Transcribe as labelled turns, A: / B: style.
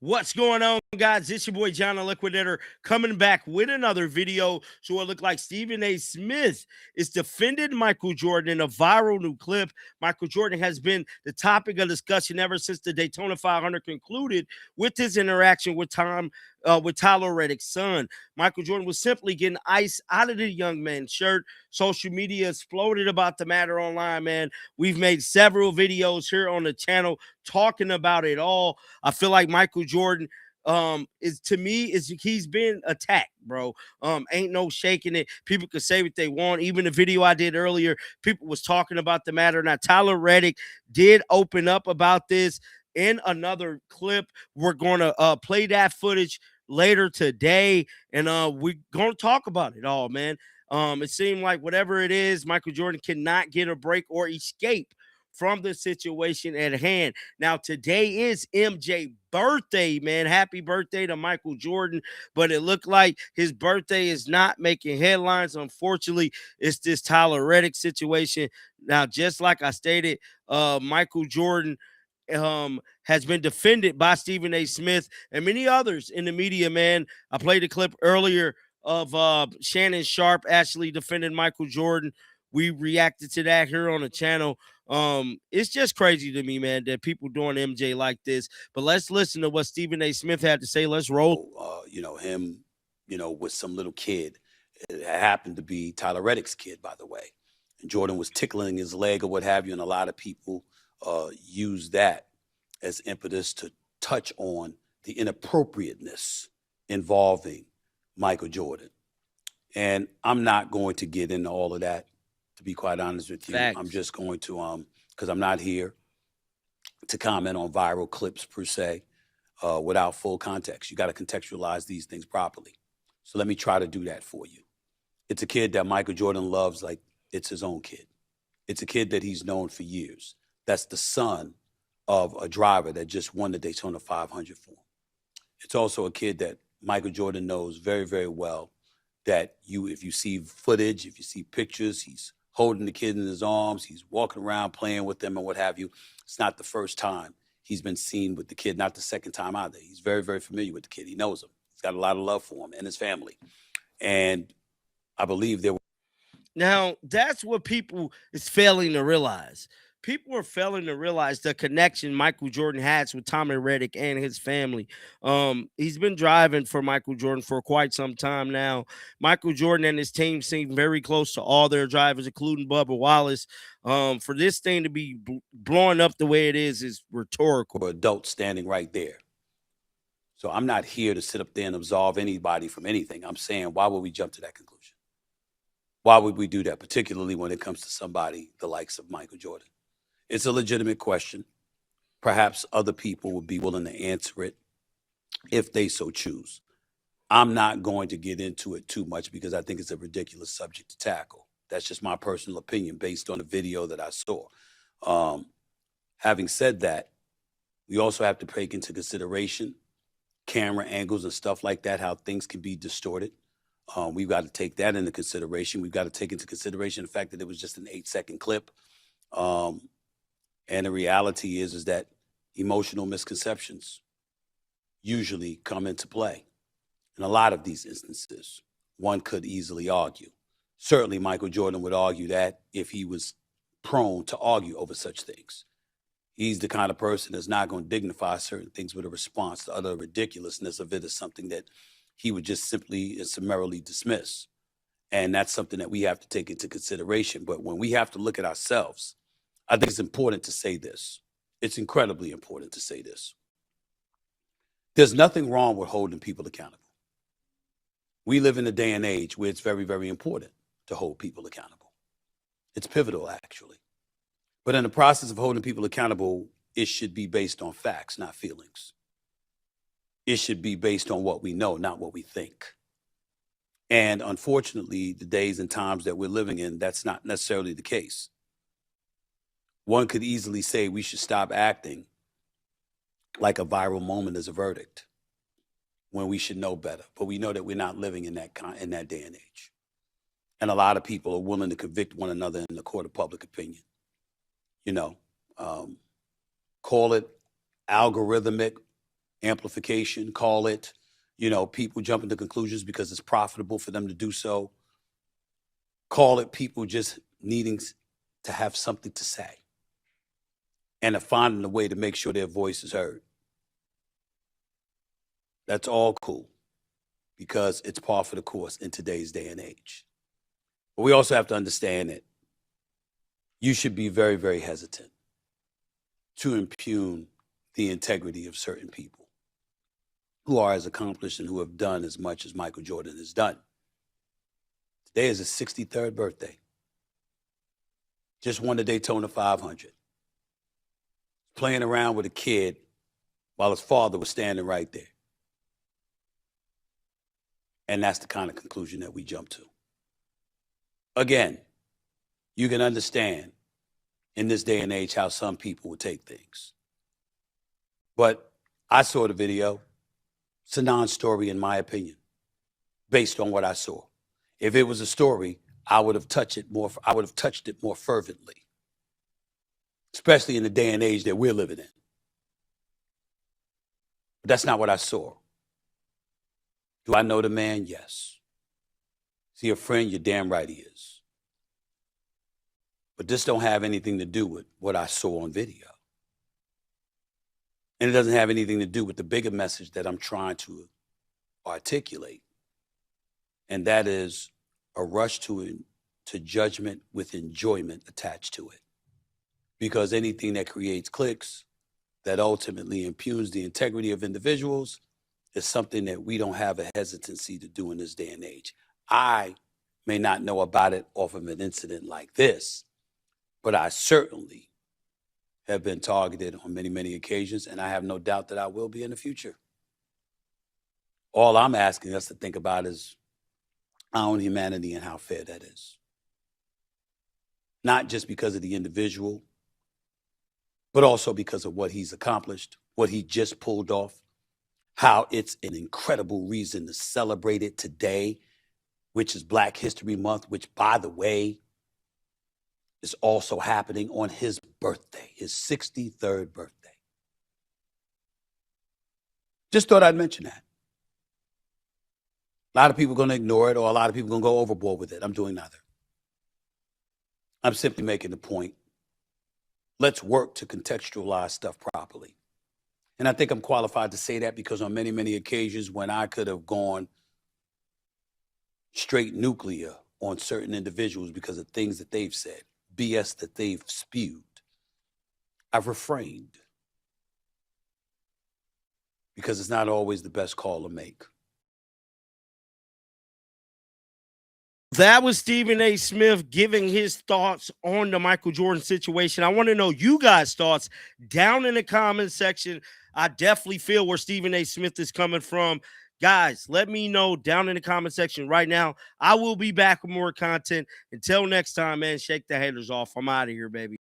A: What's going on, guys? It's your boy John the Liquidator coming back with another video. So it looked like Stephen A. Smith is defending Michael Jordan in a viral new clip. Michael Jordan has been the topic of discussion ever since the Daytona 500 concluded with his interaction with Tyler Reddick's son. Michael Jordan was simply getting ice out of the young man's shirt. Social media exploded about the matter online, man. We've made several videos here on the channel talking about it all. I feel like Michael Jordan is, to me, is he's been attacked, bro. Ain't no shaking it. People can say what they want. Even the video I did earlier, people was talking about the matter. Now Tyler Reddick did open up about this in another clip. We're going to play that footage later today, and we're going to talk about it all, man. It seemed like whatever it is, Michael Jordan cannot get a break or escape from the situation at hand. Now, today is MJ birthday, man. Happy birthday to Michael Jordan. But it looked like his birthday is not making headlines. Unfortunately, it's this Tyler Reddick situation. Now, just like I stated, Michael Jordan has been defended by Stephen A. Smith and many others in the media, man. I played a clip earlier of Shannon Sharp actually defending Michael Jordan. We reacted to that here on the channel. It's just crazy to me, man, that people doing MJ like this. But let's listen to what Stephen A. Smith had to say. Let's roll.
B: Him, with some little kid. It happened to be Tyler Reddick's kid, by the way. And Jordan was tickling his leg or what have you, and a lot of people use that as impetus to touch on the inappropriateness involving Michael Jordan. And I'm not going to get into all of that, to be quite honest with you.
A: Facts.
B: I'm just going to, because I'm not here to comment on viral clips per se without full context. You got to contextualize these things properly. So let me try to do that for you. It's a kid that Michael Jordan loves like it's his own kid. It's a kid that he's known for years. That's the son of a driver that just won the Daytona 500 for him. It's also a kid that Michael Jordan knows very, very well, that if you see footage, if you see pictures, he's holding the kid in his arms, he's walking around playing with them and what have you. It's not the first time he's been seen with the kid, not the second time either. He's very, very familiar with the kid. He knows him. He's got a lot of love for him and his family. And I believe there were...
A: Now, that's what people is failing to realize. People are failing to realize the connection Michael Jordan has with Tommy Reddick and his family. He's been driving for Michael Jordan for quite some time now. Michael Jordan and his team seem very close to all their drivers, including Bubba Wallace. For this thing to be blowing up the way it is rhetorical.
B: Adults standing right there. So I'm not here to sit up there and absolve anybody from anything. I'm saying, why would we jump to that conclusion? Why would we do that, particularly when it comes to somebody the likes of Michael Jordan? It's a legitimate question. Perhaps other people would be willing to answer it if they so choose. I'm not going to get into it too much because I think it's a ridiculous subject to tackle. That's just my personal opinion based on the video that I saw. Having said that, we also have to take into consideration camera angles and stuff like that, how things can be distorted. We've got to take that into consideration. We've got to take into consideration the fact that it was just an 8-second clip. And the reality is that emotional misconceptions usually come into play. In a lot of these instances, one could easily argue. Certainly, Michael Jordan would argue that if he was prone to argue over such things. He's the kind of person that's not going to dignify certain things with a response to utter ridiculousness of it as something that he would just simply and summarily dismiss. And that's something that we have to take into consideration. But when we have to look at ourselves, I think it's important to say this. It's incredibly important to say this. There's nothing wrong with holding people accountable. We live in a day and age where it's very, very important to hold people accountable. It's pivotal, actually. But in the process of holding people accountable, it should be based on facts, not feelings. It should be based on what we know, not what we think. And unfortunately, the days and times that we're living in, that's not necessarily the case. One could easily say we should stop acting like a viral moment is a verdict when we should know better. But we know that we're not living in that day and age. And a lot of people are willing to convict one another in the court of public opinion. Call it algorithmic, amplification, call it, people jumping to conclusions because it's profitable for them to do so. Call it people just needing to have something to say and to finding a way to make sure their voice is heard. That's all cool because it's par for the course in today's day and age. But we also have to understand that you should be very, very hesitant to impugn the integrity of certain people who are as accomplished and who have done as much as Michael Jordan has done. Today is his 63rd birthday. Just won the Daytona 500. Playing around with a kid while his father was standing right there. And that's the kind of conclusion that we jump to. Again, you can understand in this day and age how some people would take things. But I saw the video. It's a non-story in my opinion, based on what I saw. If it was a story, I would have touched it more fervently, especially in the day and age that we're living in. But that's not what I saw. Do I know the man? Yes. Is he a friend? You're damn right he is. But this don't have anything to do with what I saw on video. And it doesn't have anything to do with the bigger message that I'm trying to articulate. And that is a rush to judgment with enjoyment attached to it. Because anything that creates clicks, that ultimately impugns the integrity of individuals, is something that we don't have a hesitancy to do in this day and age. I may not know about it off of an incident like this, but I certainly have been targeted on many, many occasions, and I have no doubt that I will be in the future. All I'm asking us to think about is our own humanity and how fair that is. Not just because of the individual, but also because of what he's accomplished, what he just pulled off, how it's an incredible reason to celebrate it today, which is Black History Month, which, by the way, is also happening on his birthday, his 63rd birthday. Just thought I'd mention that. A lot of people are going to ignore it, or a lot of people are going to go overboard with it. I'm doing neither. I'm simply making the point. Let's work to contextualize stuff properly. And I think I'm qualified to say that because on many, many occasions when I could have gone straight nuclear on certain individuals because of things that they've said, BS that they've spewed, I've refrained because it's not always the best call to make.
A: That was Stephen A. Smith giving his thoughts on the Michael Jordan situation. I want to know you guys' thoughts down in the comment section. I definitely feel where Stephen A. Smith is coming from. Guys, let me know down in the comment section right now. I will be back with more content. Until next time, man, shake the haters off. I'm out of here, baby.